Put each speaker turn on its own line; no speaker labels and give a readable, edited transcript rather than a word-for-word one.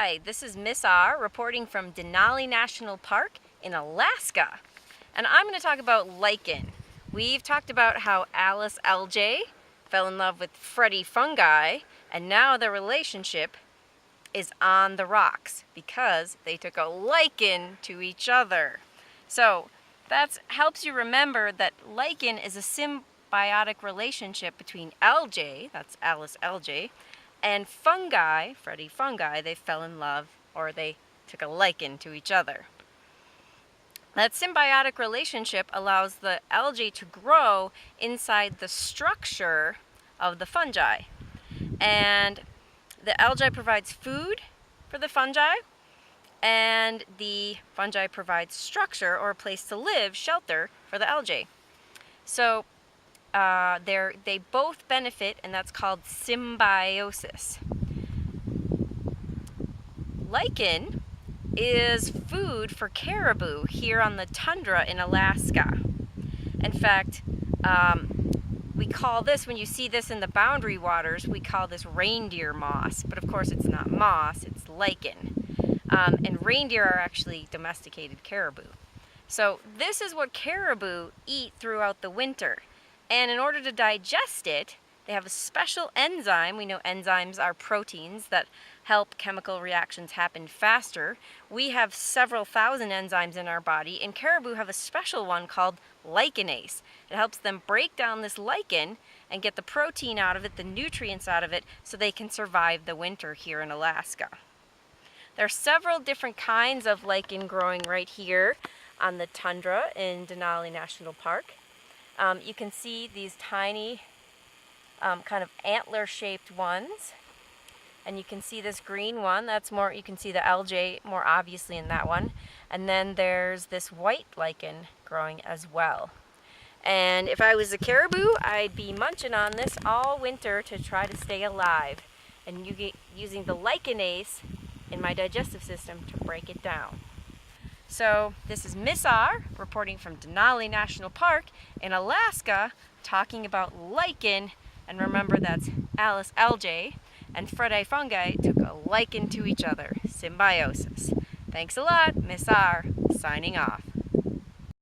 Hi, this is Miss R reporting from Denali National Park in Alaska. And I'm going to talk about lichen. We've talked about how Algae fell in love with Freddy fungi, and now their relationship is on the rocks because they took a lichen to each other. So that helps you remember that lichen is a symbiotic relationship between algae, that's Algae, and fungi, Freddy fungi. They fell in love, or they took a lichen to each other. That symbiotic relationship allows the algae to grow inside the structure of the fungi. And the algae provides food for the fungi, and the fungi provides structure, or a place to live, shelter, for the algae. So they both benefit, and that's called symbiosis. Lichen is food for caribou here on the tundra in Alaska. In fact, we call this, when you see this in the boundary waters, we call this reindeer moss. But of course it's not moss, it's lichen. And reindeer are actually domesticated caribou. So this is what caribou eat throughout the winter. And in order to digest it, they have a special enzyme. We know enzymes are proteins that help chemical reactions happen faster. We have several thousand enzymes in our body, and caribou have a special one called liganase. It helps them break down this lichen and get the protein out of it, the nutrients out of it, so they can survive the winter here in Alaska. There are several different kinds of lichen growing right here on the tundra in Denali National Park. You can see these tiny kind of antler-shaped ones, and you can see this green one. That's more, you can see the algae more obviously in that one. And then there's this white lichen growing as well. And if I was a caribou, I'd be munching on this all winter to try to stay alive, and using the liganase in my digestive system to break it down. So this is Miss R reporting from Denali National Park in Alaska, talking about lichen. And remember, that's Algae and Freddy fungi took a lichen to each other. Symbiosis. Thanks a lot. Miss R signing off.